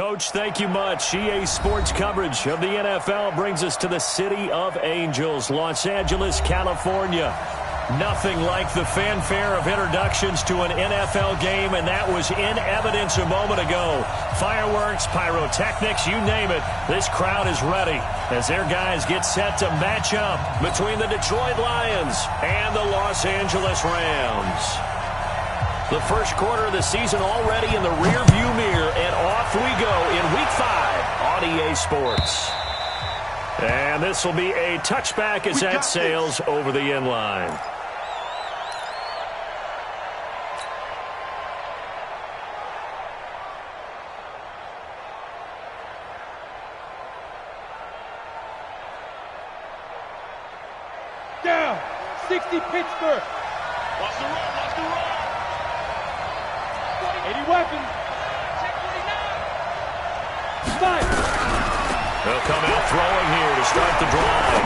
Coach, thank you much. EA Sports coverage of the NFL brings us to the City of Angels, Los Angeles, California. Nothing like the fanfare of introductions to an NFL game, and that was in evidence a moment ago. Fireworks, pyrotechnics, you name it. This crowd is ready as their guys get set to match up between the Detroit Lions and the Los Angeles Rams. The first quarter of the season already in the rearview mirror, and off we go in Week 5 on EA Sports. And this will be a touchback as that sails over the end line. Down, 60 Pittsburgh. Watch the run, watch the run. 80 weapons. 5. They'll come out throwing here to start the drive.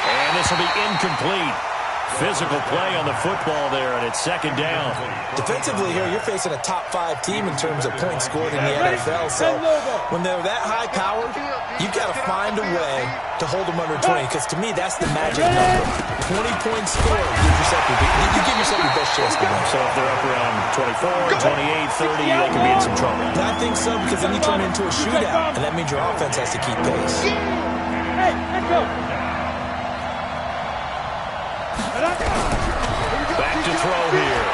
And this will be incomplete. Physical play on the football there, and it's second down. Defensively here, you're facing a top-5 team in terms of points scored in the NFL. So when they're that high-powered, you've got to find a way to hold them under 20, because to me, that's the magic number. 20 points scored, you give yourself your best chance to win. So if they're up around 24, 28, 30, they can be in some trouble. I think so, because then you turn it into a shootout, and that means your offense has to keep pace. Hey, let's go. Back to throw here.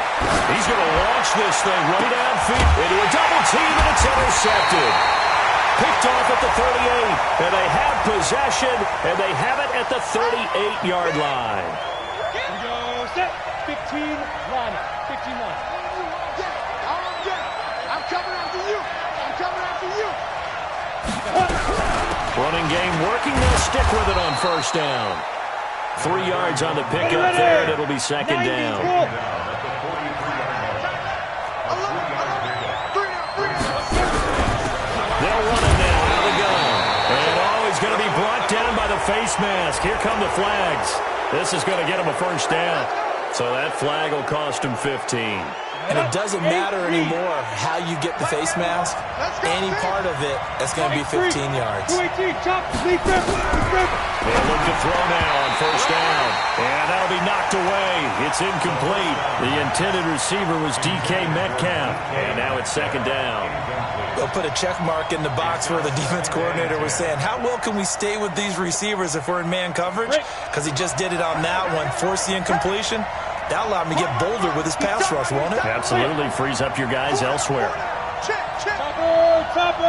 He's going to launch this thing right downfield into a double team, and it's intercepted. Picked off at the 38, and they have possession, and they have it at the 38-yard line. Here we go, set. 15 line. 15 line. I'm coming after you. I'm coming after you. Running game working. They'll stick with it on first down. 3 yards on the pickup there, and it'll be second down. They'll run it now out of the gun. And he's going to be brought down by the face mask. Here come the flags. This is going to get him a first down. So that flag will cost him 15. And it doesn't matter anymore how you get the face mask. Any part of it, that's going to be 15 yards. 218, chop, lead grip. They'll look to throw now on first down. And that'll be knocked away. It's incomplete. The intended receiver was DK Metcalf. And now it's second down. They'll put a check mark in the box where the defense coordinator was saying, how well can we stay with these receivers if we're in man coverage? Because he just did it on that one, forced the incompletion. That allowed him to get bolder with his pass rush, won't it? Absolutely. Frees up your guys elsewhere. Topper!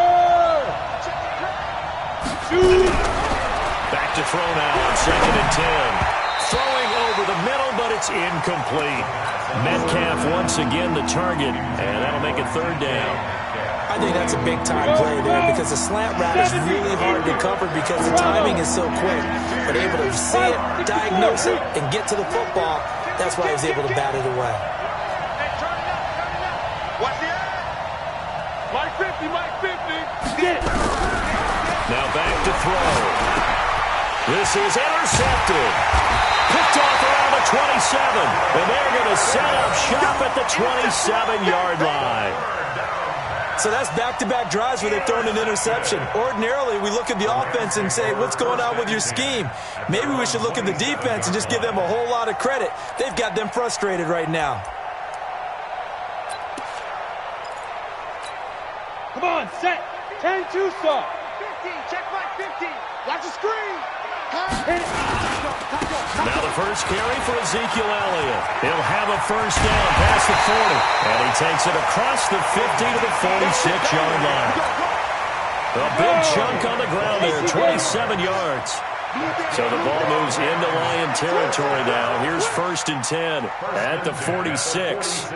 Shoot! Back to throw now on second and 10. Throwing over the middle, but it's incomplete. Metcalf once again the target, and that'll make it third down. I think that's a big-time play there, because the slant route is really hard to cover because the timing is so quick. But able to see it, diagnose it, and get to the football, that's why he was able to bat it away. Watch the eye. Mike 50, Mike 50. Get it. Now back to throw. This is intercepted. Picked off around the 27. And they're going to set up shop at the 27-yard line. So that's back-to-back drives where they've thrown an interception. Ordinarily, we look at the offense and say, what's going on with your scheme? Maybe we should look at the defense and just give them a whole lot of credit. They've got them frustrated right now. Come on, set. 10-2 stop. 15, check right 15. Watch the screen. Hit it. Now the first carry for Ezekiel Elliott. He'll have a first down past the 40. And he takes it across the 50 to the 46-yard line. A big chunk on the ground there, 27 yards. So the ball moves into Lion territory now. Here's first and 10 at the 46.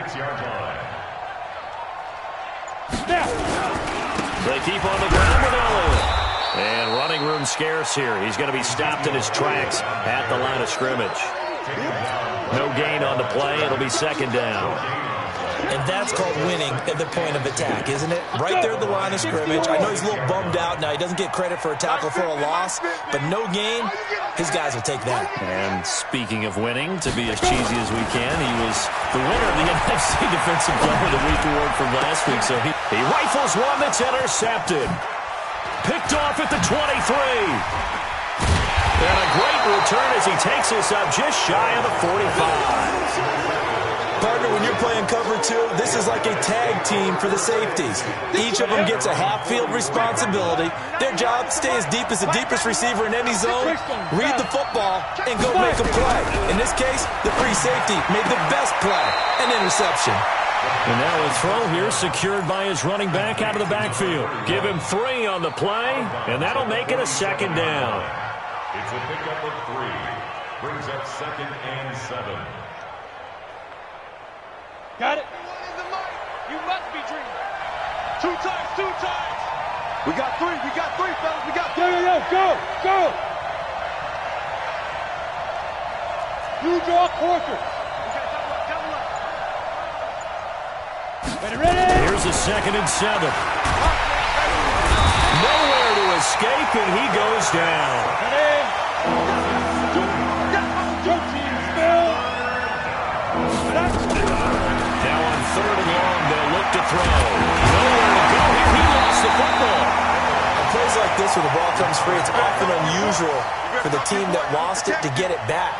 They keep on the ground with Elliott. And running room scarce here. He's going to be stopped in his tracks at the line of scrimmage. No gain on the play. It'll be second down. And that's called winning at the point of attack, isn't it? Right there at the line of scrimmage. I know he's a little bummed out now. He doesn't get credit for a tackle for a loss, but no gain, his guys will take that. And speaking of winning, to be as cheesy as we can, he was the winner of the NFC Defensive Player of the Week award from last week, so he He rifles one that's intercepted. Picked off at the 23. And a great return as he takes this up just shy of the 45. Partner, when you're playing cover two, this is like a tag team for the safeties. Each of them gets a half-field responsibility. Their job, stay as deep as the deepest receiver in any zone, read the football, and go make a play. In this case, the free safety made the best play, an interception. And now a throw here secured by his running back out of the backfield. Give him 3 on the play, and that'll make it a second down. It's a pickup of 3. Brings up 2nd and 7. Got it. You must be dreaming. 2 times, 2 times. We got 3, fellas. We got 3. Go. You draw quarter. Double up. Ready. Here's a 2nd and 7. Nowhere to escape, and he goes down. Ready. Two teams, Bill. Now on 3rd and long, they'll look to throw. Nowhere to go here. He lost the football. On plays like this where the ball comes free, it's often unusual for the team that lost it to get it back.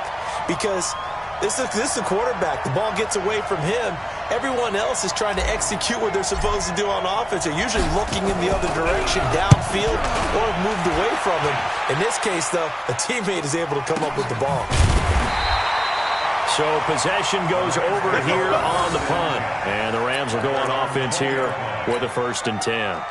Because this is a quarterback. The ball gets away from him. Everyone else is trying to execute what they're supposed to do on offense. They're usually looking in the other direction, downfield, or have moved away from him. In this case, though, a teammate is able to come up with the ball. So possession goes over here on the punt. And the Rams will go on offense here with a 1st and 10.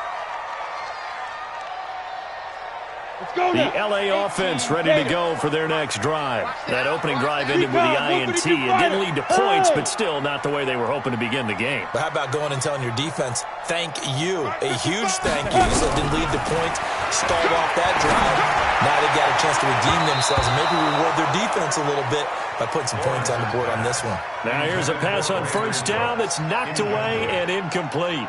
The LA offense ready to go for their next drive. That opening drive ended with the INT. It didn't lead to points, but still not the way they were hoping to begin the game. But how about going and telling your defense, thank you. A huge thank you. So it didn't lead to points. Start off that drive. Now they got a chance to redeem themselves and maybe reward their defense a little bit by putting some points on the board on this one. Now here's a pass on 1st down that's knocked away and incomplete.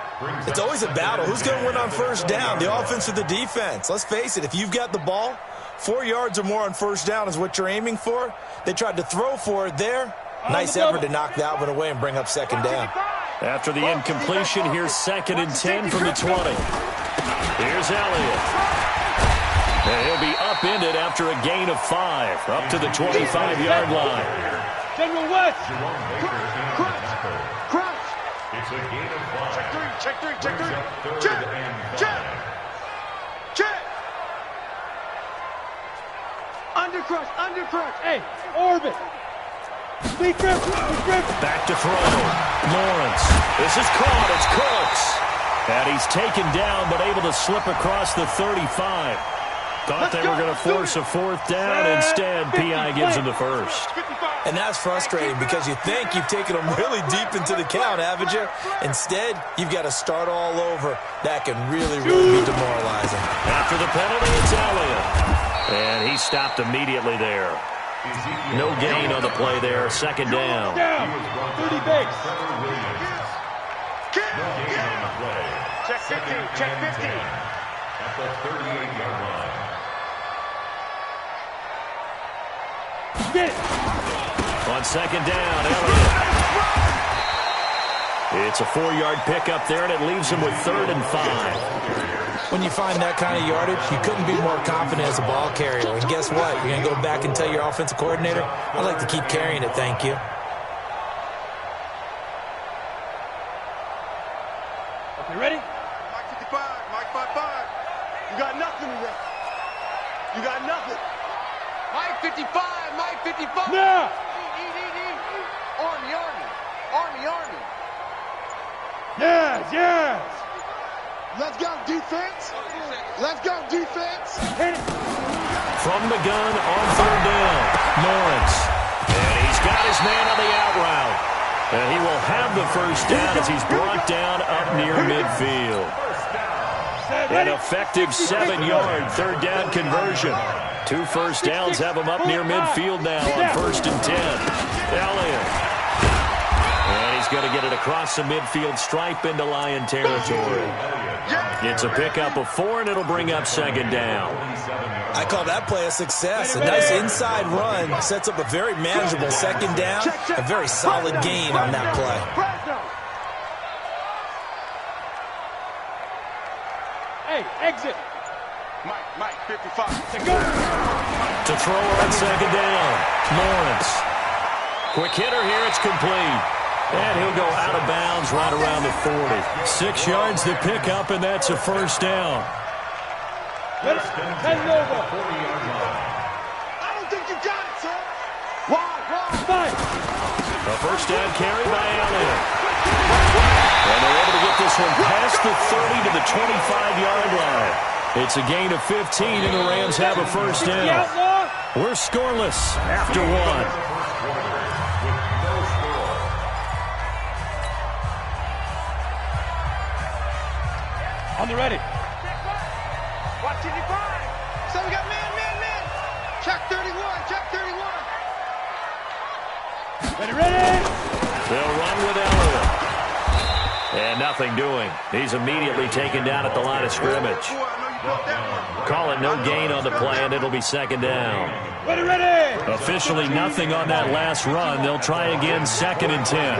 It's always a battle. Who's going to win on 1st down, the offense or the defense? Let's face it, if you've got the ball, 4 yards or more on 1st down is what you're aiming for. They tried to throw for it there. Nice effort to knock that one away and bring up 2nd down. After the incompletion, here's 2nd and 10 from the 20. Here's Elliott. And he'll be upended after a gain of 5, up to the 25-yard line. General West. Crunch. It's a gain of 5. Check 3. Check. Under crunch. Hey, orbit. Speed grip. Back to throw. Lawrence. This is caught. It's Cooks. And he's taken down, but able to slip across the 35. Thought they were going to force a 4th down. Instead, P.I. gives him the 1st. And that's frustrating because you think you've taken them really deep into the count, haven't you? Instead, you've got to start all over. That can really be demoralizing. After the penalty, it's Elliott. And he stopped immediately there. No gain on the play there. 2nd down. 30 base. Check 15. At the 38-yard line. Get it. On 2nd down, Elliott. It's a 4-yard pickup there, and it leaves him with 3rd and 5. When you find that kind of yardage, you couldn't be more confident as a ball carrier. And guess what? You're going to go back and tell your offensive coordinator, I'd like to keep carrying it, thank you. Okay, ready? Mike 55. You got nothing today. You got nothing. Mike 55. Now. Army. Yes. Let's go, defense. Hit it. From the gun on 3rd down, Lawrence. And he's got his man on the out route. And he will have the 1st down as he's brought down up near midfield. An effective 7-yard 3rd down conversion. 2 1st downs have him up near midfield now on 1st and 10. Elliott. And he's going to get it across the midfield stripe into Lion territory. It's a pickup of 4, and it'll bring up 2nd down. I call that play a success. A nice inside run sets up a very manageable 2nd down. A very solid gain on that play. Exit. Mike, 55. To throw on second down. Lawrence. Quick hitter here. It's complete. And he'll go out of bounds right around the 40. 6 yards to pick up, and that's a first down. 10 over. I don't think you got it, sir. Why? 5. A first down carry by Elliott. And they're able to get this one past the 30 to the 25-yard line. It's a gain of 15, and the Rams have a first down. We're scoreless after one. On the ready. Watch it, five. So we got man. Check 31. Ready. They'll run with Elliott. And nothing doing. He's immediately taken down at the line of scrimmage. Call it no gain on the play, and it'll be second down. Ready. Officially nothing on that last run. They'll try again, 2nd and 10.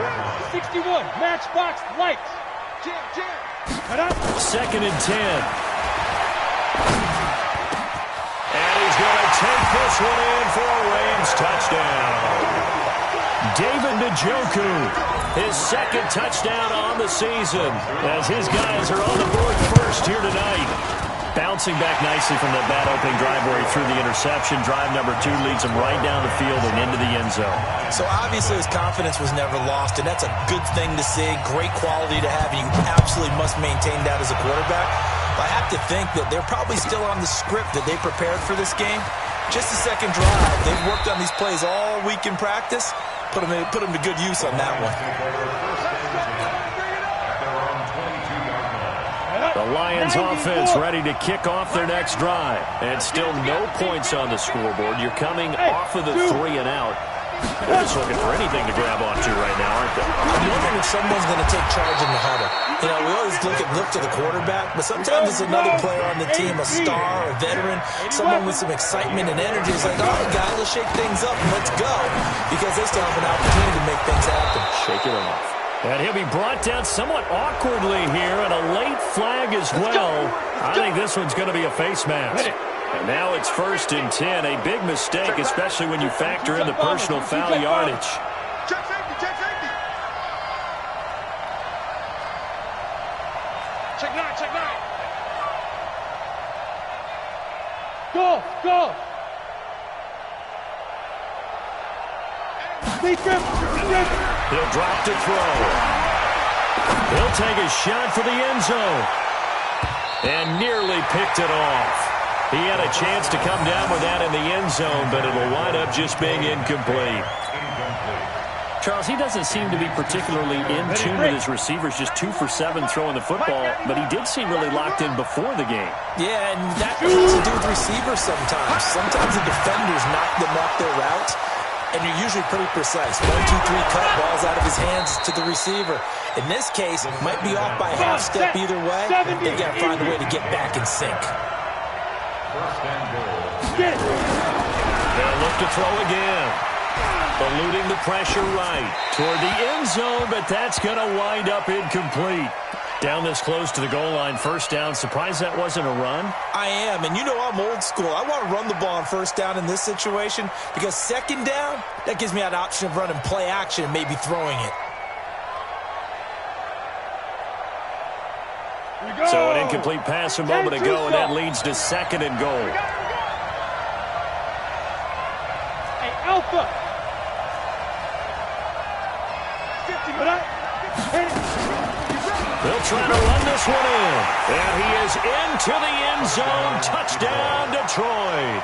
61. Matchbox lights. Jam. 2nd and 10. And he's going to take this one in for a Rams touchdown. David Njoku, his 2nd touchdown on the season, as his guys are on the board first here tonight. Bouncing back nicely from that bad opening drive where he threw the interception. Drive number 2 leads him right down the field and into the end zone. So obviously his confidence was never lost, and that's a good thing to see. Great quality to have. You absolutely must maintain that as a quarterback. But I have to think that they're probably still on the script that they prepared for this game. Just a second drive. They've worked on these plays all week in practice. Put him to good use on that one. The Lions offense ready to kick off their next drive. And still no points on the scoreboard. You're coming off of the 3 and out. They're just looking for anything to grab onto right now, aren't they? I'm wondering if someone's going to take charge in the huddle. You know, we always look to the quarterback, but sometimes it's another player on the team, a star, a veteran, someone with some excitement and energy. It's like, all right, guys, let's shake things up and let's go, because they still have an opportunity to make things happen. Shake it off. And he'll be brought down somewhat awkwardly here, and a late flag as well. I think this one's going to be a face mask. And now it's 1st and 10. A big mistake, especially when you factor in the personal foul yardage. Check safety. Check 9. Go. He'll drop to throw. He'll take a shot for the end zone. And nearly picked it off. He had a chance to come down with that in the end zone, but it'll wind up just being incomplete. Charles, he doesn't seem to be particularly in tune with his receivers, just 2 for 7 throwing the football, but he did seem really locked in before the game. Yeah, and that has to do with receivers sometimes. Sometimes the defenders knock them off their routes, and you're usually pretty precise. 1, 2, 3, cut balls out of his hands to the receiver. In this case, might be off by a half step either way. They've got to find a way to get back in sync. They'll look to throw again. Eluding the pressure right toward the end zone, but that's going to wind up incomplete. Down this close to the goal line, first down. Surprised that wasn't a run? I am, and you know I'm old school. I want to run the ball on first down in this situation because second down, that gives me that option of running play action and maybe throwing it. So an incomplete pass a moment ago, and that leads to 2nd and goal. Hey, Alpha. They'll try to run this one in. And he is into the end zone. Touchdown, Detroit.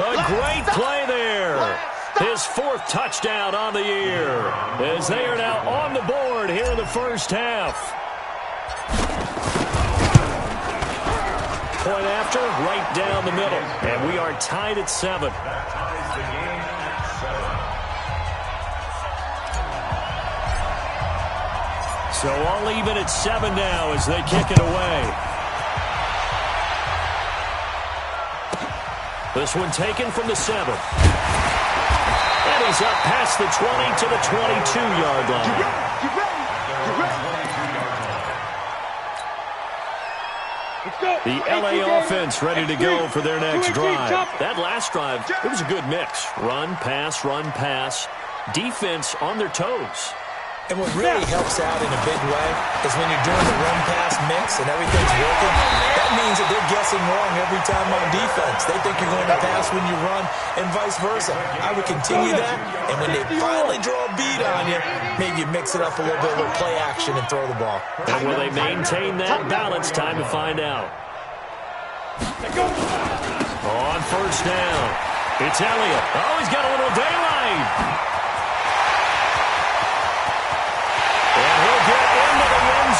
A great play there. His 4th touchdown on the year, as they are now on the board here in the first half. Point after, right down the middle. And we are tied at 7. So all even at 7 now as they kick it away. This one taken from the 7. And he's up past the 20 to the 22-yard line. The LA offense ready to go for their next drive. That last drive, it was a good mix. Run, pass, defense on their toes. And what really helps out in a big way is when you're doing the run-pass mix and everything's working, that means that they're guessing wrong every time on defense. They think you're going to pass when you run and vice versa. I would continue that, and when they finally draw a beat on you, maybe you mix it up a little bit, a little play action, and throw the ball. And will they maintain that balance? Time to find out. On first down, it's Elliott. Oh, he's got a little daylight.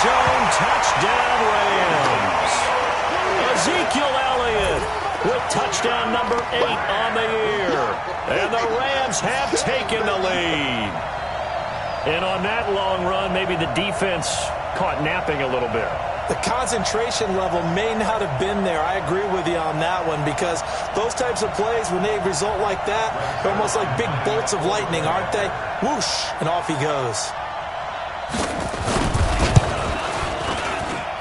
Zone touchdown Rams. Ezekiel Elliott with touchdown number 8 on the year. And the Rams have taken the lead. And on that long run, maybe the defense caught napping a little bit. The concentration level may not have been there. I agree with you on that one because those types of plays, when they result like that, they're almost like big bolts of lightning, aren't they? Whoosh, and off he goes.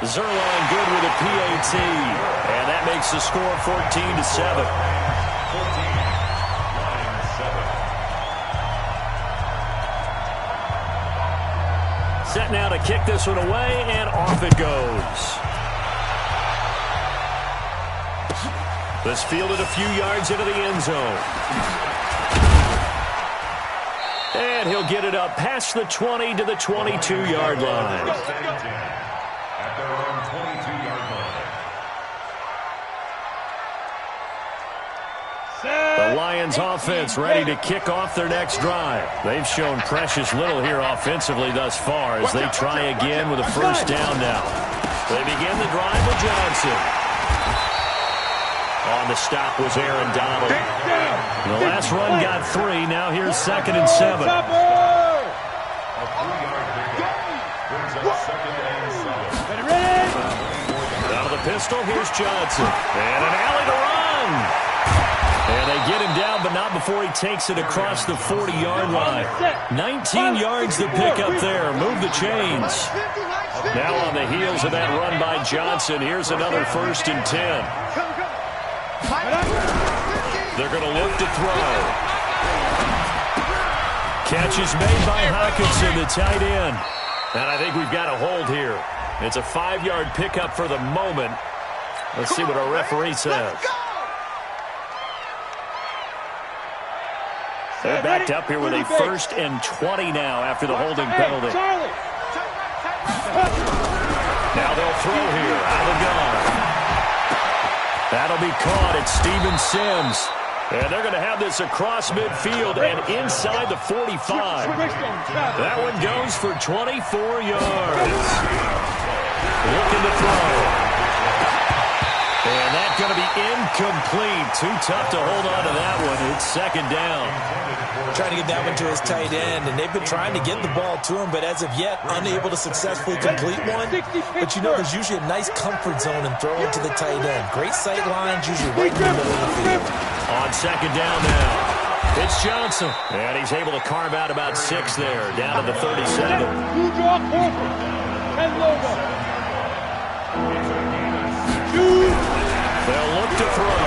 Zerline good with a PAT, and that makes the score 14-7. Set now to kick this one away, and off it goes. This fielded a few yards into the end zone. And he'll get it up past the 20 to the 22-yard line. The Lions offense ready to kick off their next drive. They've shown precious little here offensively thus far as they try again with a first down now. They begin the drive with Johnson. On the stop was Aaron Donald. The last run got 3. Now here's 2nd and 7. Out of the pistol, here's Johnson. And an alley to run. And they get him down, but not before he takes it across the 40-yard line. 19 yards to pick up there. Move the chains. Now on the heels of that run by Johnson, here's another 1st and 10. They're going to look to throw. Catch is made by Hockenson, the tight end. And I think we've got a hold here. It's a 5-yard pickup for the moment. Let's see what our referee says. They're backed up here with a 1st and 20 now after the holding penalty. Now they'll throw here out of the gun. That'll be caught. It's Steven Sims. And they're going to have this across midfield and inside the 45. That one goes for 24 yards. Looking to throw. And that's going to be incomplete. Too tough to hold on to that one. It's 2nd down. Trying to get that one to his tight end, and they've been trying to get the ball to him, but as of yet, unable to successfully complete one. But you know, there's usually a nice comfort zone in throwing to the tight end. Great sight lines, usually right in the middle of the field. On 2nd down now, it's Johnson. And he's able to carve out about 6 there, down to the 37. They'll look to throw.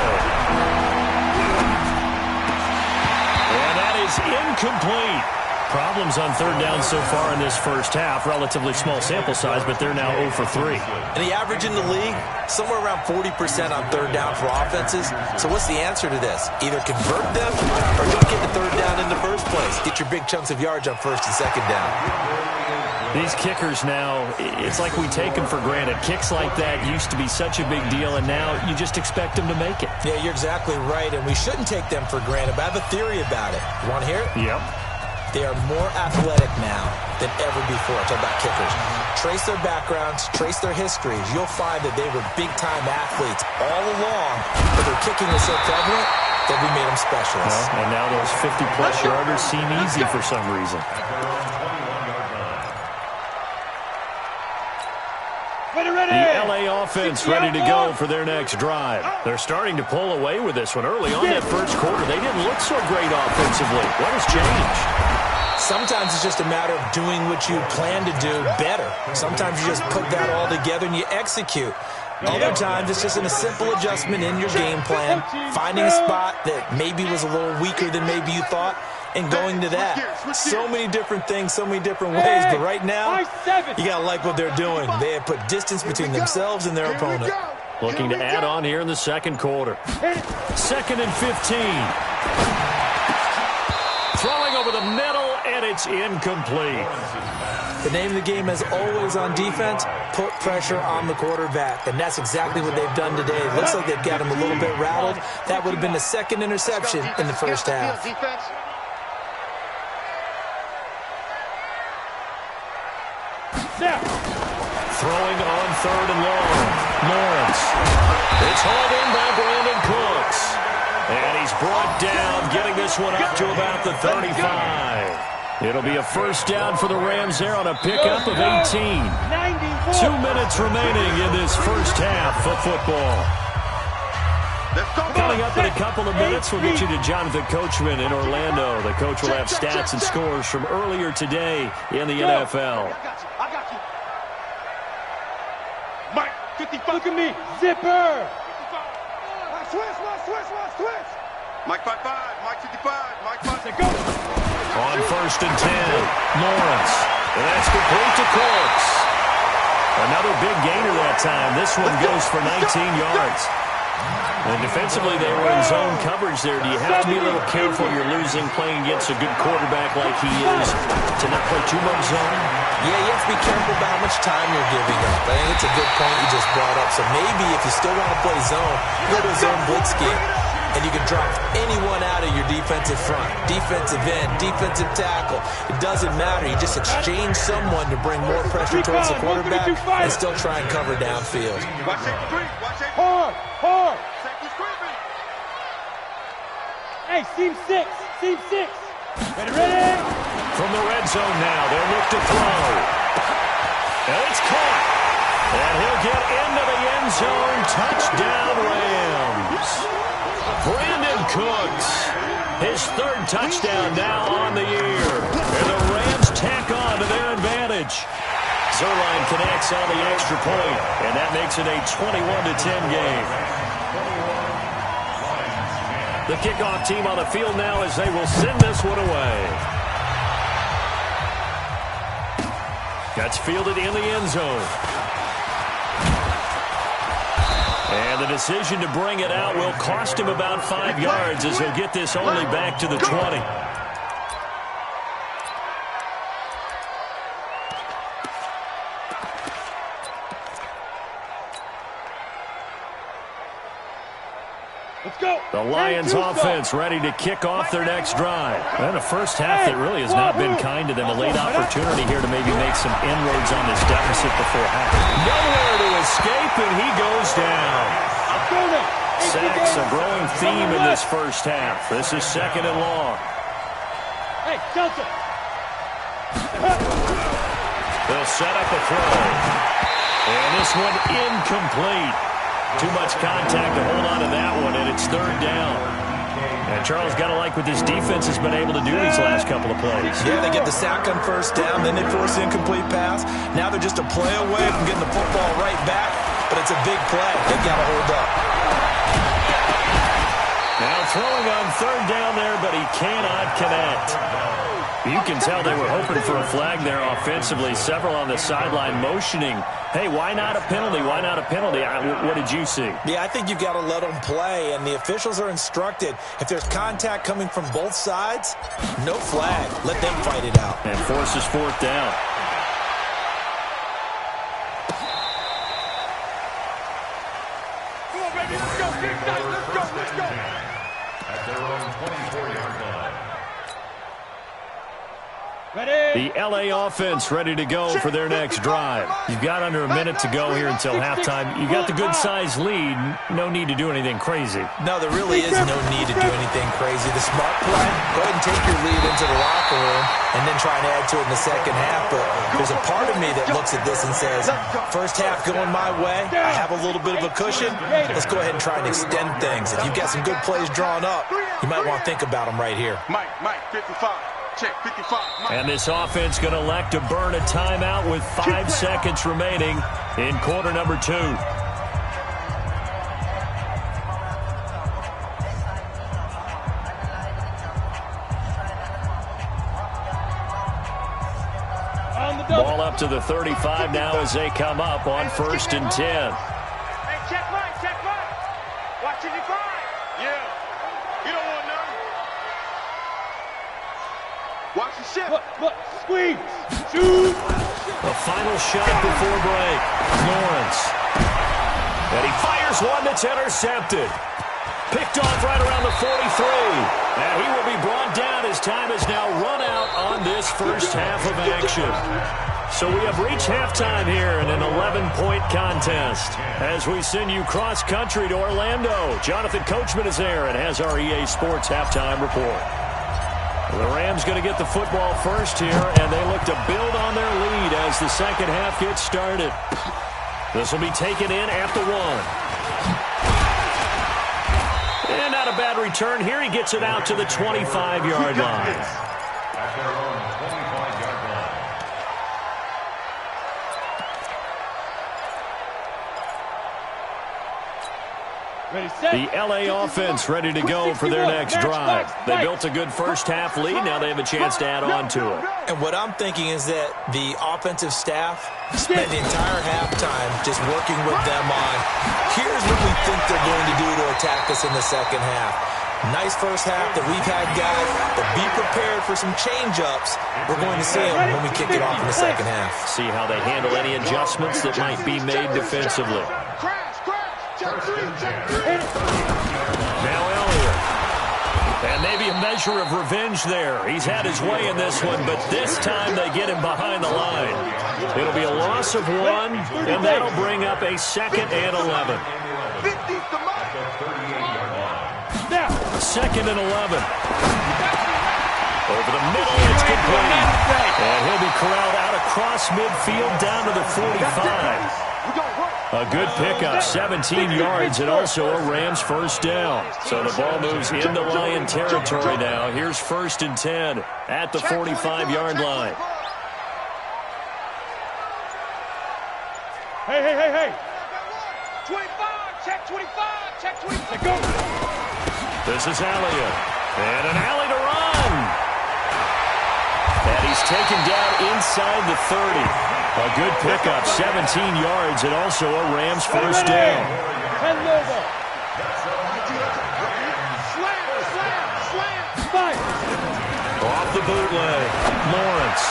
And that is incomplete. Problems on 3rd down so far in this first half. Relatively small sample size, but they're now 0 for 3. And the average in the league, somewhere around 40% on 3rd down for offenses. So what's the answer to this? Either convert them or don't get the 3rd down in the first place. Get your big chunks of yards on 1st and 2nd down. These kickers now, it's like we take them for granted. Kicks like that used to be such a big deal, and now you just expect them to make it. Yeah, you're exactly right, and we shouldn't take them for granted, but I have a theory about it. You want to hear it? Yep. They are more athletic now than ever before. I'm talking about kickers. Trace their backgrounds, trace their histories. You'll find that they were big-time athletes all along, but their kicking was so prevalent that we made them specialists. Well, and now those 50-plus yarders seem easy for some reason. The LA offense ready to go for their next drive. They're starting to pull away with this one. Early on that first quarter, they didn't look so great offensively. What has changed? Sometimes it's just a matter of doing what you plan to do better. Sometimes you just put that all together and you execute. Other times it's just a simple adjustment in your game plan, finding a spot that maybe was a little weaker than maybe you thought, and going to that. So many different things, so many different ways, but right now, you got to like what they're doing. They have put distance between themselves and their opponent. Looking to add on here in the second quarter. 2nd and 15. Throwing over the middle, and it's incomplete. The name of the game is always on defense, put pressure on the quarterback, and that's exactly what they've done today. It looks like they've got him a little bit rattled. That would have been the second interception in the first half. Throwing on 3rd and long. Lawrence. It's hauled in by Brandon Cooks. And he's brought down, getting this one up to about the 35. It'll be a first down for the Rams there on a pickup of 18. 2 minutes remaining in this first half of football. Coming up in a couple of minutes, we'll get you to Jonathan Coachman in Orlando. The coach will have stats and scores from earlier today in the NFL. I got you. Mike, 55. Look at me. Zipper. Switch. Mike 55. Mike 55. Mike 55. Go. On 1st and 10, Lawrence. And that's complete to Cooks. Another big gainer that time. This one goes for 19 yards. And defensively, they were in zone coverage there. Do you have to be a little careful you're losing playing against a good quarterback like he is to not play too much zone? Yeah, you have to be careful about how much time you're giving up. I think it's a good point you just brought up. So maybe if you still want to play zone, go to a zone blitz scheme. And you can drop anyone out of your defensive front, defensive end, defensive tackle. It doesn't matter. You just exchange someone to bring more pressure towards the quarterback and still try and cover downfield. Hard. Hey, seam 6. Ready. From the red zone now, they'll look to throw. And it's caught. And he'll get into the end zone. Touchdown, Rams. Brandon Cooks, his 3rd touchdown now on the year. And the Rams tack on to their advantage. Zuerlein connects on the extra point, and that makes it a 21-10 game. The kickoff team on the field now as they will send this one away. That's fielded in the end zone. And the decision to bring it out will cost him about 5 yards as he'll get this only back to the 20. Let's go. The Lions offense ready to kick off their next drive. And a first half that really has not been kind to them. A late opportunity here to maybe make some inroads on this deficit before half. Nowhere to escape, and he goes down. Sacks a growing theme in this first half. This is 2nd and long. Hey, Delta. They'll set up a throw. And this one incomplete. Too much contact to hold on to that one, and it's 3rd down. And Charles, got to like what this defense has been able to do these last couple of plays. Yeah, they get the sack on 1st down, then they force an incomplete pass. Now they're just a play away from getting the football right back, but it's a big play. They've got to hold up. Now throwing on 3rd down there, but he cannot connect. You can tell they were hoping for a flag there offensively. Several on the sideline motioning, hey, why not a penalty? Why not a penalty? What did you see? Yeah, I think you've got to let them play, and the officials are instructed. If there's contact coming from both sides, no flag. Let them fight it out. And forces 4th down. Come on, baby. Let's go. Let's go. At their own 24-yard line. Ready. The L.A. offense ready to go for their next drive. You've got under a minute to go here until halftime. You got the good-sized lead. No need to do anything crazy. No, there really is no need to do anything crazy. The smart play, go ahead and take your lead into the locker room and then try and add to it in the second half. But there's a part of me that looks at this and says, first half going my way, I have a little bit of a cushion. Let's go ahead and try and extend things. If you've got some good plays drawn up, you might want to think about them right here. Mike 55. Check 55. And this offense going to elect to burn a timeout with 5 seconds remaining in quarter number 2. Ball up to the 35 now as they come up on 1st and 10. Hey, check Mike, check Mike. Watch it, Yeah. You don't want none. Watch the ship. Look, squeeze, shoot. The final shot before break. Lawrence. And he fires one that's intercepted. Picked off right around the 43. And he will be brought down as time has now run out on this first half of action. So we have reached halftime here in an 11-point contest. As we send you cross-country to Orlando, Jonathan Coachman is there and has our EA Sports halftime report. The Rams going to get the football first here, and they look to build on their lead as the second half gets started. This will be taken in at the 1. And not a bad return here. He gets it out to the 25-yard line. At their own 25-yard line. Ready, set. The L.A. offense ready to go for their next drive. They built a good first half lead. Now they have a chance to add on to it. And what I'm thinking is that the offensive staff spent the entire halftime just working with them on, here's what we think they're going to do to attack us in the second half. Nice first half that we've had, guys, but be prepared for some change-ups. We're going to see them when we kick it off in the second half. See how they handle any adjustments that might be made defensively. Check 3. Now Elliott. And maybe a measure of revenge there. He's had his way in this one, but this time they get him behind the line. It'll be a loss of 1, and that'll bring up a 2nd and 11. 50's the mark. 2nd and 11. Over the middle, it's complete. And he'll be corralled out across midfield down to the 45. A good pickup, 17 yards, and also a Rams first down. So the ball moves into Lion territory now. Here's 1st and 10 at the 45-yard line. Hey. 25. Check 25. Check 25. Go. This is Elliott. And an alley to run. And he's taken down inside the 30. A good pickup, 17 yards, and also a Rams first down. Slam. Fire. Off the bootleg, Lawrence.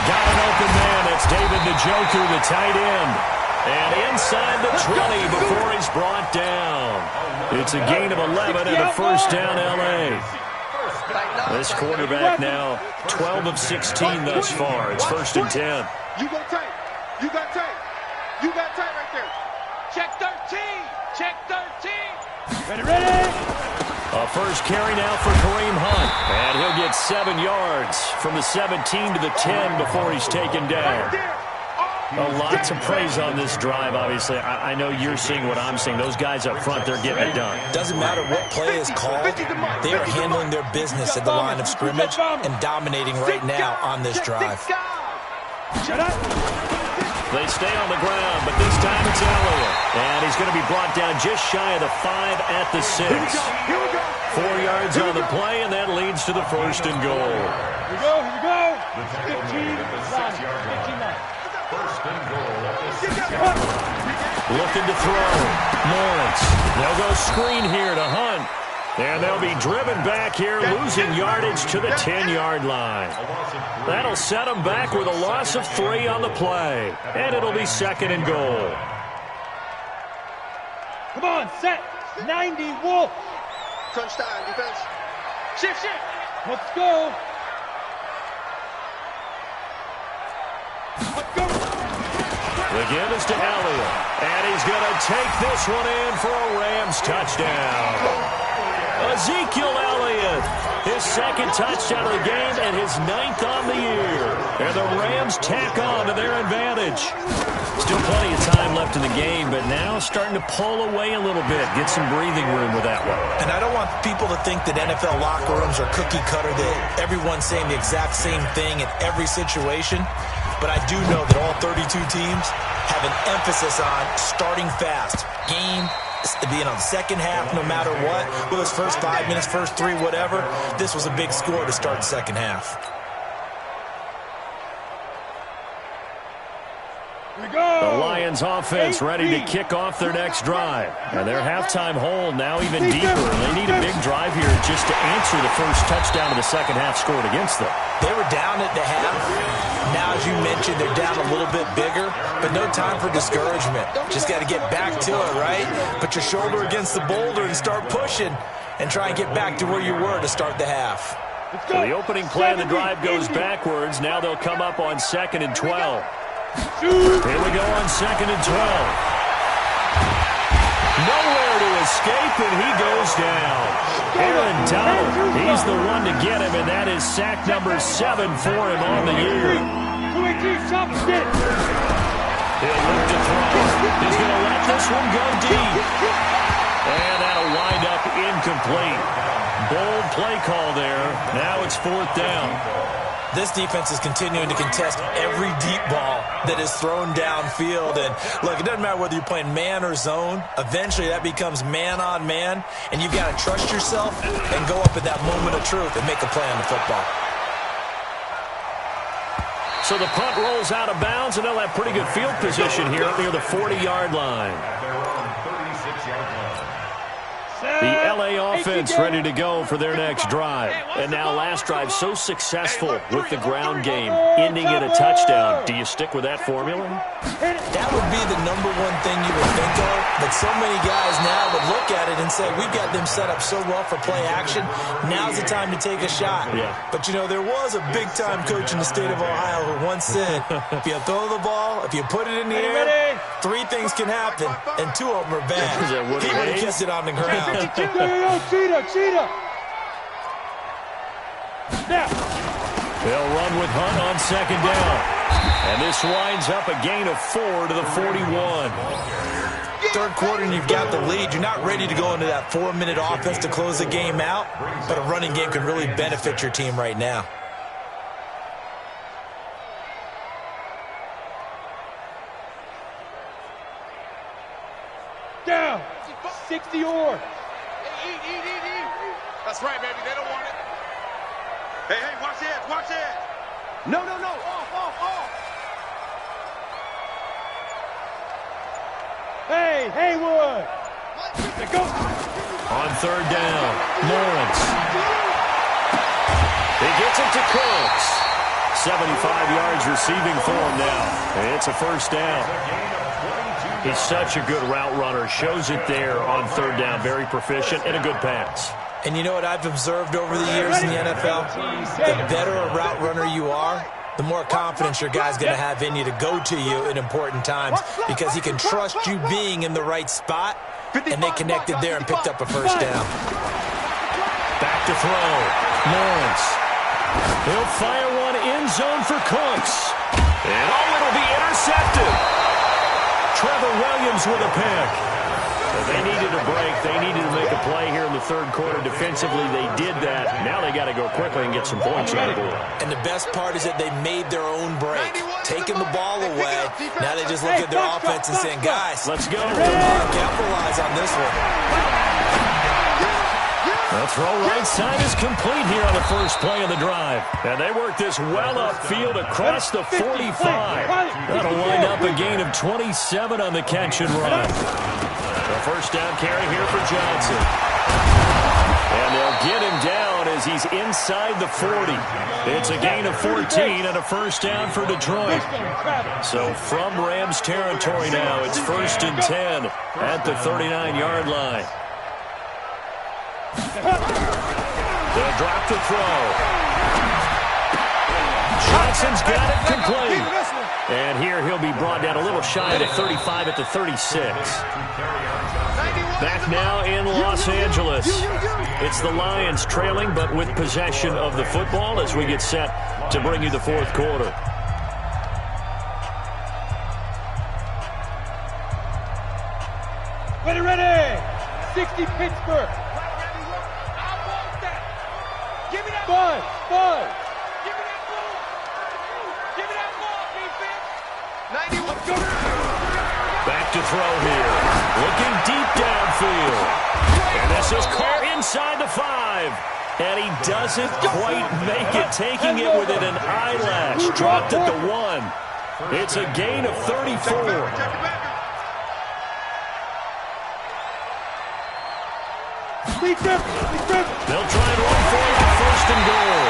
Got an open man. That's David Njoku, the tight end. And inside the 20 before he's brought down. It's a gain of 11 and a first down, L.A. This quarterback now 12 of 16 thus far. It's 1st and 10. You got tape. You got tape. You got tape right there. Check 13. Check 13. Ready. A first carry now for Kareem Hunt. And he'll get 7 yards from the 17 to the 10 before he's taken down. A lot to praise on this drive, obviously. I know you're seeing what I'm seeing. Those guys up front, they're getting it done. Doesn't matter what play is called. They are handling their business at the line of scrimmage and dominating right now on this drive. Shut up. They stay on the ground, but this time it's Elliott. And he's going to be brought down just shy of the 5 at the 6. 4 yards on the play, and that leads to the 1st and goal. Here we go. 15 line. First and goal at the 6-yard line. Looking to throw. Lawrence. They'll go screen here to Hunt. And they'll be driven back here, losing yardage to the 10-yard line. That'll set them back with a loss of 3 on the play. And it'll be 2nd and goal. Come on, set. 90, Wolf. Crunch time, defense. Shift. Let's go. The give is to Elliott. And he's going to take this one in for a Rams touchdown. Ezekiel Elliott, his second touchdown of the game and his 9th on the year. And the Rams tack on to their advantage. Still plenty of time left in the game, but now starting to pull away a little bit. Get some breathing room with that one. And I don't want people to think that NFL locker rooms are cookie cutter, that everyone's saying the exact same thing in every situation. But I do know that all 32 teams have an emphasis on starting fast. Game being on the second half, no matter what. Whether it's first 5 minutes, first 3, whatever. This was a big score to start the second half. The Lions offense ready to kick off their next drive. And their halftime hole now even deeper. And they need a big drive here just to answer the first touchdown of the second half scored against them. They were down at the half. Now, as you mentioned, they're down a little bit bigger, but no time for discouragement. Just got to get back to it, right? Put your shoulder against the boulder and start pushing and try and get back to where you were to start the half. So the opening play of the drive goes backwards. Now they'll come up on 2nd and 12. Here we go on 2nd and 12. Nowhere to escape, and he goes down. Aaron Donald, he's the one to get him, and that is sack number 7 for him on the year. He'll look to throw. He's going to let this one go deep. And that'll wind up incomplete. Bold play call there. Now it's 4th down. This defense is continuing to contest every deep ball that is thrown downfield. And, look, it doesn't matter whether you're playing man or zone. Eventually, that becomes man on man. And you've got to trust yourself and go up at that moment of truth and make a play on the football. So the punt rolls out of bounds, and they'll have pretty good field position here near the 40-yard line. The LA offense ready to go for their next drive. And now last drive so successful with the ground game, ending in a touchdown. Do you stick with that formula? That would be the number one thing you would think of. But so many guys now would look at it and say, we've got them set up so well for play action. Now's the time to take a shot. Yeah. But, you know, there was a big-time coach in the state of Ohio who once said, if you throw the ball, if you put it in the air, 3 things can happen, and 2 of them are bad. He would have kissed it on the ground. Cheetah. Now. They'll run with Hunt on 2nd down. And this winds up a gain of 4 to the 41. Third quarter and you've got the lead. You're not ready to go into that 4-minute offense to close the game out, but a running game can really benefit your team right now. Down. 60 or. Eat. That's right, baby. They don't want it. Hey, watch it. No. Off. Hey, Haywood. Let's go. On 3rd down, Lawrence. He gets it to Cooks. 75 yards receiving for him now. It's a 1st down. He's such a good route runner. Shows it there on 3rd down. Very proficient and a good pass. And you know what I've observed over the years in the NFL? The better a route runner you are, the more confidence your guy's going to have in you to go to you in important times because he can trust you being in the right spot, and they connected there and picked up a 1st down. Back to throw. Lawrence. He'll fire one end zone for Cooks. And it'll be intercepted. Trevor Williams with a pick. They needed a break. They needed to make a play here in the 3rd quarter. Defensively, they did that. Now they got to go quickly and get some points on the board. And the best part is that they made their own break, taking the ball away. Now they just look at their offense and saying, guys, let's go. Capitalize on this one. The throw right side is complete here on the first play of the drive. And they work this well upfield across the 45. That'll wind up a gain of 27 on the catch and run. The 1st down carry here for Johnson. And they'll get him down as he's inside the 40. It's a gain of 14 and a 1st down for Detroit. So from Rams territory now, it's 1st and 10 at the 39-yard line. They'll drop the throw. Johnson's got it complete. And here he'll be brought down a little shy of the 35 at the 36. Back now in Los Angeles. It's the Lions trailing, but with possession of the football as we get set to bring you the fourth quarter. Ready. 60 Pittsburgh. Give me that ball. Buzz. Give me that ball. Give me that ball, defense. 91. Go. Back to throw here. Looking deep downfield. And this is caught inside the 5. And he doesn't quite make it, taking it within an eyelash. Dropped at the 1. It's a gain of 34. They'll try and run for it, first and goal.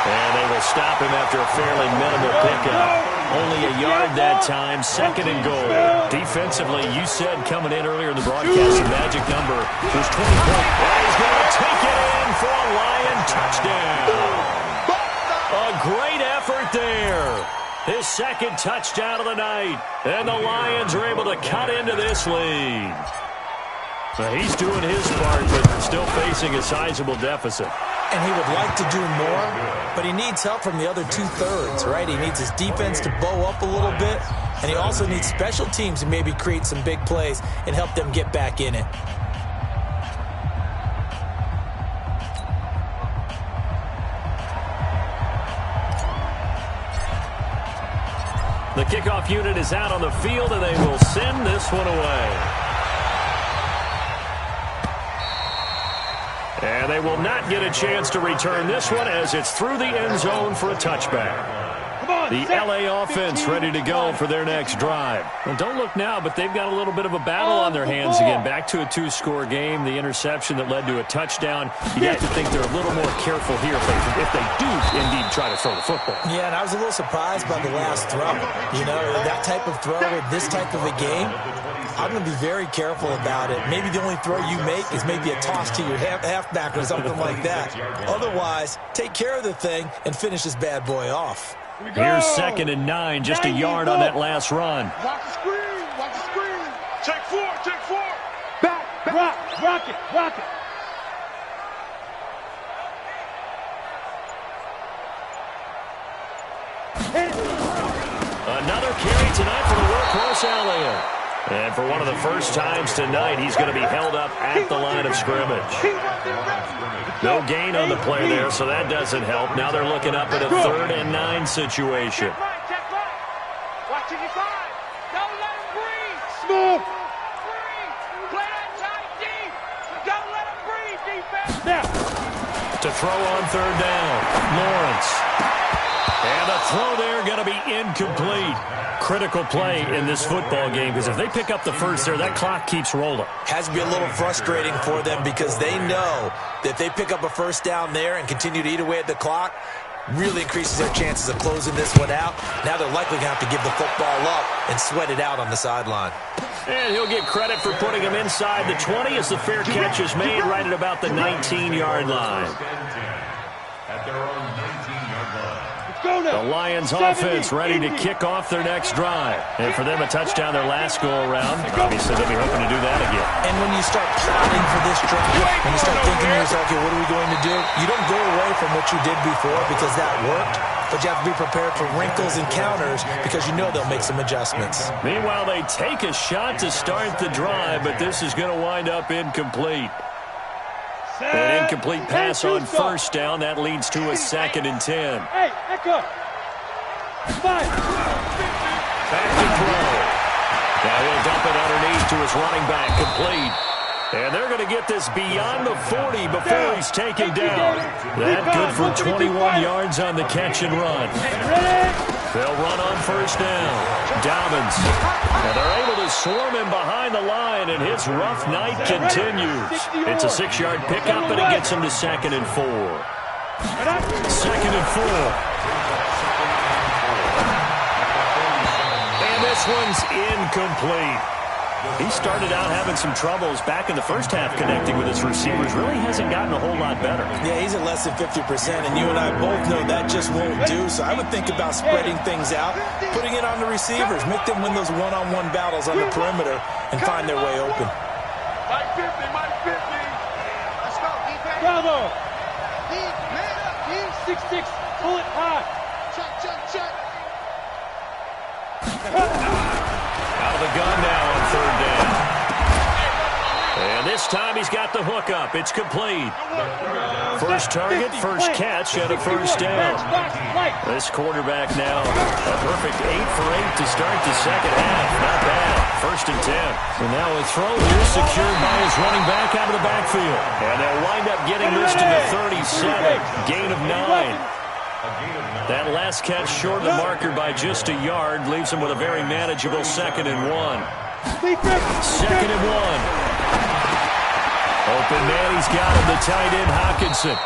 And they will stop him after a fairly minimal pickup. Only a yard that time, second and goal. Defensively, you said coming in earlier in the broadcast, the magic number was 20 points. And he's going to take it in for a Lion touchdown. A great effort there. His second touchdown of the night. And the Lions are able to cut into this lead. He's doing his part, but still facing a sizable deficit. And he would like to do more, but he needs help from the other two-thirds, right? He needs his defense to bow up a little bit, and he also needs special teams to maybe create some big plays and help them get back in it. The kickoff unit is out on the field, and they will send this one away. And they will not get a chance to return this one as it's through the end zone for a touchback. The LA offense ready to go for their next drive. Well, don't look now, but they've got a little bit of a battle on their hands again. Back to a 2-score game. The interception that led to a touchdown. You have to think they're a little more careful here if they do indeed try to throw the football. Yeah, and I was a little surprised by the last throw. You know, that type of throw in this type of a game, I'm going to be very careful about it. Maybe the only throw you make is maybe a toss to your halfback or something like that. Otherwise, take care of the thing and finish this bad boy off. Here's 2nd and 9, just a yard on that last run. Watch the screen, watch the screen. Take 4. Back, rock it. Another carry tonight for the workhorse Elliott. And for one of the first times tonight, he's going to be held up at the line of scrimmage. No gain on the play there, so that doesn't help. Now they're looking up at a 3rd and 9 situation. Check right. Watching your side. Don't let him breathe. Smooth. Breathe. Play that tight deep. Don't let him breathe, defense. Now. To throw on 3rd down, Lawrence. And the throw there going to be incomplete. Critical play in this football game because if they pick up the first there, that clock keeps rolling. Has to be a little frustrating for them because they know that if they pick up a first down there and continue to eat away at the clock, really increases their chances of closing this one out. Now they're likely going to have to give the football up and sweat it out on the sideline. And he'll get credit for putting him inside the 20 as the fair catch is made right at about the 19-yard line. At their own 19-yard line. The Lions offense ready to kick off their next drive. And for them, a touchdown their last go-around. Obviously, they'll be hoping to do that again. And when you start plotting for this drive, when you start thinking to yourself, okay, what are we going to do? You don't go away from what you did before because that worked, but you have to be prepared for wrinkles and counters because you know they'll make some adjustments. Meanwhile, they take a shot to start the drive, but this is going to wind up incomplete. An incomplete pass on first down. That leads to a 2nd and 10. Hey, echo. Back to throw. Now he'll dump it underneath to his running back, complete. And they're going to get this beyond the 40 before he's taken down. That good for 21 yards on the catch and run. They'll run on first down. Dobbins. And they're able to swarm him behind the line, and his rough night continues. It's a 6-yard pickup, and it gets him to 2nd and 4. 2nd and 4. And this one's incomplete. He started out having some troubles back in the first half connecting with his receivers. Really hasn't gotten a whole lot better. Yeah, he's at less than 50%, and you and I both know that just won't do. So I would think about spreading things out, putting it on the receivers, make them win those one-on-one battles on the perimeter and find their way open. Mike 50, Mike 50. Let's go, defense. Bravo. Deep, man up, deep. 6-6, pull it high. Check, check, check. Out of the gun now on third down. And this time he's got the hook up. It's complete. First target, first catch, and a first down. This quarterback now a perfect 8 for 8 to start the second half. Not bad. First and 10. And now a throw here secured by his running back out of the backfield. And they'll wind up getting this to the 37. Gain of 9. That last catch short of the marker by just a yard leaves him with a very manageable 2nd and 1. 2nd and 1. Open man, he's got him, the tight end Hockenson.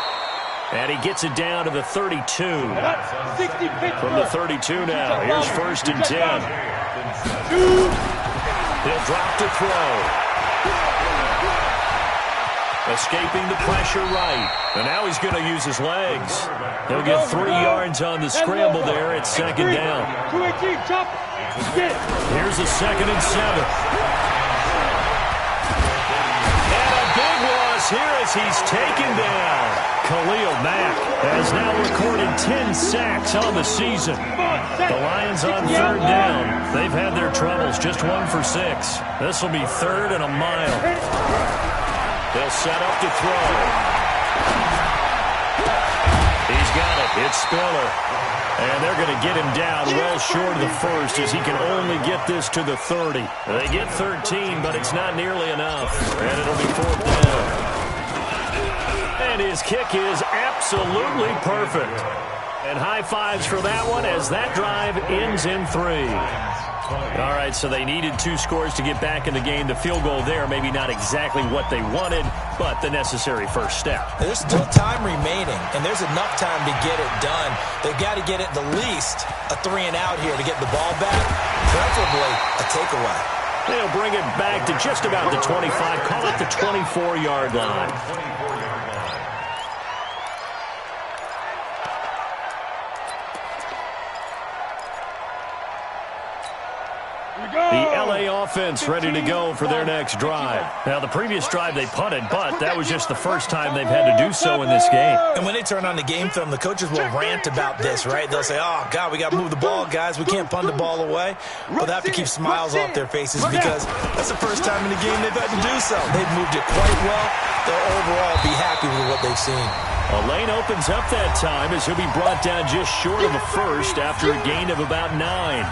And he gets it down to the 32. From the 32 now, here's 1st and 10. He'll drop to throw. Escaping the pressure right. And now he's going to use his legs. He'll get 3 yards on the scramble there at 2nd down. Here's a 2nd and 7. And a big loss here as he's taken down. Khalil Mack has now recorded 10 sacks on the season. The Lions on 3rd down. They've had their troubles, just 1 for 6. This will be 3rd and a mile. They'll set up to throw. He's got it. It's Spiller. And they're going to get him down well short of the first as he can only get this to the 30. They get 13, but it's not nearly enough. And it'll be 4th down. And his kick is absolutely perfect. And high fives for that one as that drive ends in 3. All right, so they needed 2 scores to get back in the game. The field goal there, maybe not exactly what they wanted, but the necessary first step. There's still time remaining, and there's enough time to get it done. They've got to get it the least a 3 and out here to get the ball back, preferably a takeaway. They'll bring it back to just about the 25, call it the 24-yard line. The LA offense ready to go for their next drive. Now, the previous drive they punted, but that was just the first time they've had to do so in this game. And when they turn on the game film, the coaches will rant about this, right? They'll say, oh, God, we got to move the ball, guys. We can't punt the ball away. But they have to keep smiles off their faces because that's the first time in the game they've had to do so. They've moved it quite well. They'll overall be happy with what they've seen. A lane opens up that time as he'll be brought down just short of a first after a gain of about 9.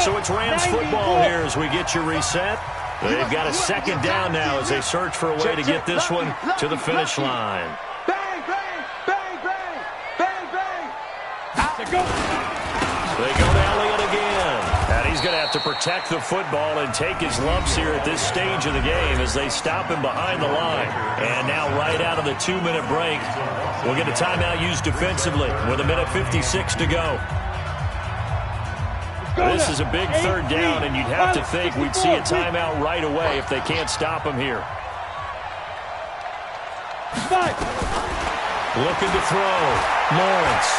So it's Rams football here as we get you reset. They've got a 2nd down now as they search for a way to get this one to the finish line. Bang, bang, bang, bang, bang, bang. They go to Elliott again. And he's going to have to protect the football and take his lumps here at this stage of the game as they stop him behind the line. And now right out of the 2-minute break, we'll get a timeout used defensively with 1:56 to go. This is a big 3rd down, and you'd have to think we'd see a timeout right away if they can't stop him here. Looking to throw. Lawrence.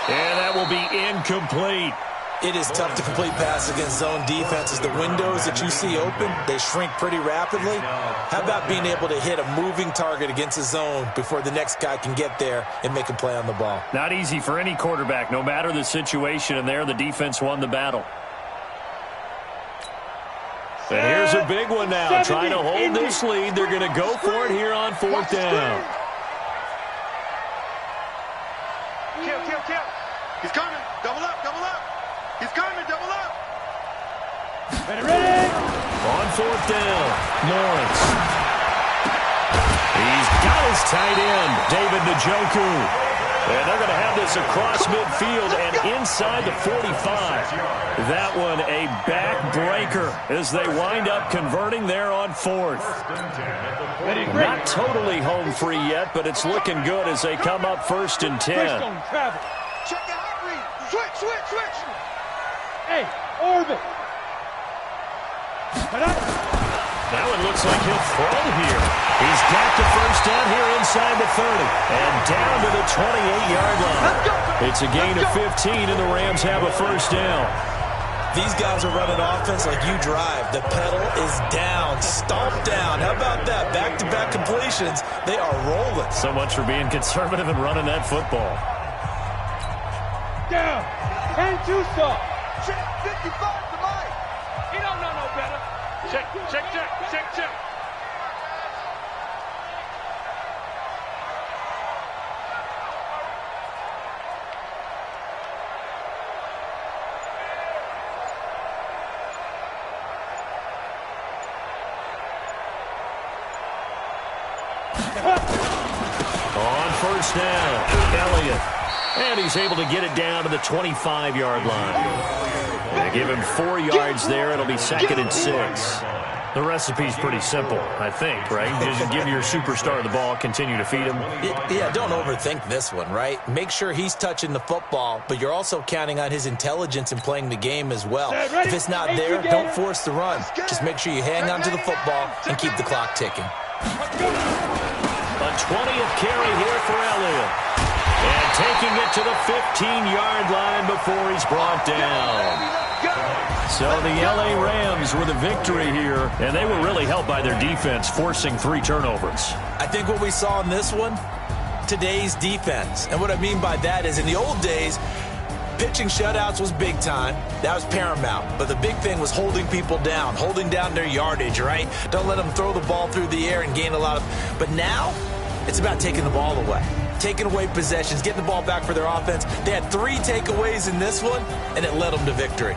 And that will be incomplete. It is tough to complete pass against zone defenses. The windows that you see open, they shrink pretty rapidly. How about being able to hit a moving target against a zone before the next guy can get there and make a play on the ball? Not easy for any quarterback, no matter the situation, and there the defense won the battle. And here's a big one now, trying to hold this lead. They're going to go for it here on 4th down. Kill. He's coming. Double up, double up. He's coming, double up. Ready. On 4th down, Lawrence. He's got his tight end, David Njoku. And they're going to have this across midfield and inside the 45. That one a backbreaker as they wind up converting there on 4th. Not totally home free yet, but it's looking good as they come up 1st and 10. Check the hot read. Switch. Hey, orbit. Now it looks like he'll throw here. He's got the first down here inside the 30 and down to the 28-yard line. It's a gain of 15, and the Rams have a first down. These guys are running offense like you drive. The pedal is down, stomped down. How about that? Back-to-back completions. They are rolling. So much for being conservative and running that football. Down. And two stop. Check 55 to Mike. He don't know no better. Check, check, check, check, check. On first down, Elliott. And he's able to get it down to the 25-yard line. They give him 4 yards there. It'll be 2nd and 6. The recipe's pretty simple, I think, right? Just give your superstar the ball, continue to feed him. Yeah, don't overthink this one, right? Make sure he's touching the football, but you're also counting on his intelligence in playing the game as well. If it's not there, don't force the run. Just make sure you hang on to the football and keep the clock ticking. A 20th carry here for Elliott. And taking it to the 15-yard line before he's brought down. So the L.A. Rams with a victory here, and they were really helped by their defense, forcing 3 turnovers. I think what we saw in this one, today's defense. And what I mean by that is in the old days, pitching shutouts was big time. That was paramount. But the big thing was holding people down, holding down their yardage, right? Don't let them throw the ball through the air and gain a lot of... But now, it's about taking the ball away. Taking away possessions, getting the ball back for their offense. They had 3 takeaways in this one, and it led them to victory.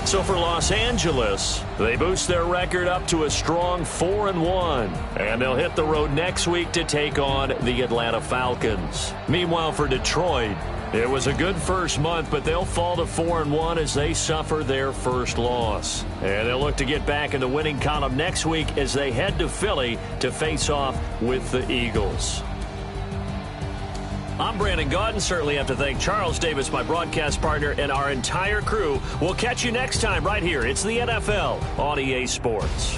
So for Los Angeles, they boost their record up to a strong 4-1. And they'll hit the road next week to take on the Atlanta Falcons. Meanwhile, for Detroit, it was a good first month, but they'll fall to 4-1 as they suffer their first loss. And they'll look to get back in the winning column next week as they head to Philly to face off with the Eagles. I'm Brandon Gaudin. Certainly have to thank Charles Davis, my broadcast partner, and our entire crew. We'll catch you next time right here. It's the NFL on EA Sports.